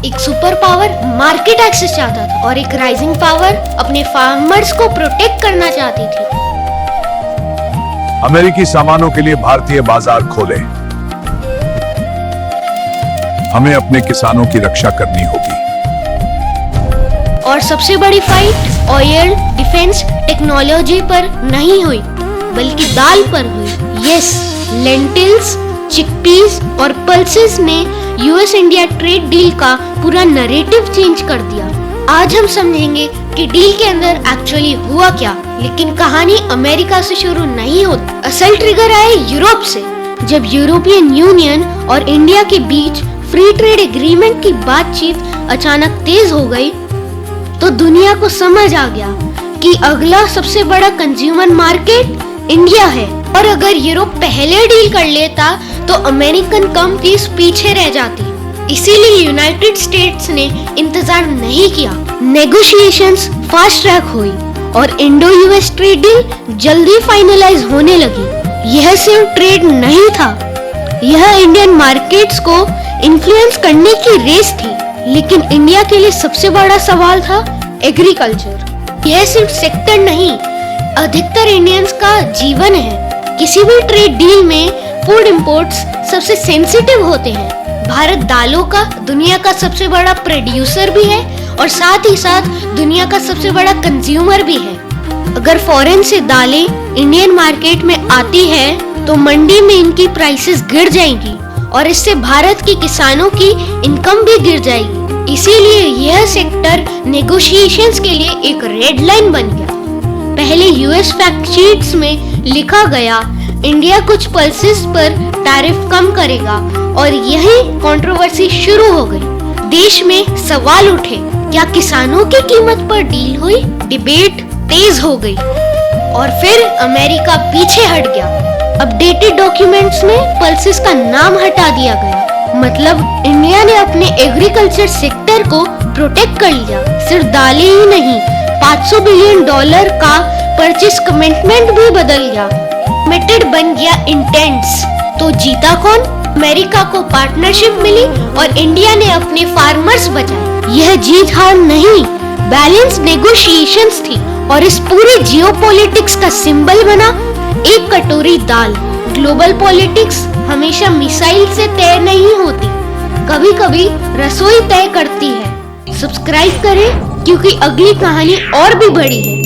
एक super power market access चाहता था और एक राइजिंग पावर अपने फार्मर्स को प्रोटेक्ट करना चाहती थी। अमेरिकी सामानों के लिए भारतीय बाजार खोले। हमें अपने किसानों की रक्षा करनी होगी। और सबसे बड़ी फाइट ऑयल, डिफेंस, टेक्नोलॉजी पर नहीं हुई बल्कि दाल पर हुई। यस, लेंटिल्स, चिकपीस और पल्सेस ने यूएस इंडिया ट्रेड डील का पूरा नैरेटिव चेंज कर दिया। आज हम समझेंगे कि डील के अंदर एक्चुअली हुआ क्या। लेकिन कहानी अमेरिका से शुरू नहीं होती। असल ट्रिगर आया यूरोप से, जब यूरोपियन यूनियन और इंडिया के बीच फ्री ट्रेड एग्रीमेंट की बातचीत अचानक तेज हो गई तो दुनिया को समझ आ गया कि अगला सबसे बड़ा कंज्यूमर मार्केट इंडिया है। और अगर यूरोप पहले डील कर लेता तो अमेरिकन कंपनीज पीछे रह जाती। इसीलिए यूनाइटेड स्टेट्स ने इंतजार नहीं किया। नेगोशिएशंस फास्ट ट्रैक हुई और इंडो यूएस ट्रेड डील जल्दी फाइनलाइज होने लगी। यह सिर्फ ट्रेड नहीं था, यह इंडियन मार्केट्स को इन्फ्लुएंस करने की रेस थी। लेकिन इंडिया के लिए सबसे बड़ा सवाल था एग्रीकल्चर। यह सिर्फ सेक्टर नहीं, अधिकतर इंडियंस का जीवन है। किसी भी ट्रेड डील में फूड इंपोर्ट्स सबसे सेंसिटिव होते हैं। भारत दालों का दुनिया का सबसे बड़ा प्रोड्यूसर भी है और साथ ही साथ दुनिया का सबसे बड़ा कंज्यूमर भी है। अगर फॉरेन से दालें इंडियन मार्केट में आती है तो मंडी में इनकी प्राइसेस गिर जाएंगी और इससे भारत के किसानों की इनकम भी गिर जाएगी। इसीलिए यह सेक्टर नेगोशिएशंस के लिए एक रेड लाइन बन गया। पहले यूएस फैक्ट शीट्स में लिखा गया इंडिया कुछ पल्सेस पर टैरिफ कम करेगा और यही कंट्रोवर्सी शुरू हो गई। देश में सवाल उठे, क्या किसानों की कीमत पर डील हुई? डिबेट तेज हो गई और फिर अमेरिका पीछे हट गया। अपडेटेड डॉक्यूमेंट्स में पल्सेस का नाम हटा दिया गया। मतलब इंडिया ने अपने एग्रीकल्चर सेक्टर को प्रोटेक्ट कर लिया। सिर्फ दालें ही नहीं, $500 बिलियन का परचेस कमिटमेंट भी बदल गया। कमिटेड बन गया इंटेंट्स। तो जीता कौन? अमेरिका को पार्टनरशिप मिली और इंडिया ने अपने फार्मर्स बचाए। यह जीत हार नहीं, बैलेंस नेगोशिएशंस थी और इस पूरे जियोपॉलिटिक्स का सिंबल बना एक कटोरी दाल। ग्लोबल पॉलिटिक्स हमेशा मिसाइल से तय नहीं होती, कभी कभी रसोई तय करती है। सब्सक्राइब करें क्योंकि अगली कहानी और भी बड़ी है।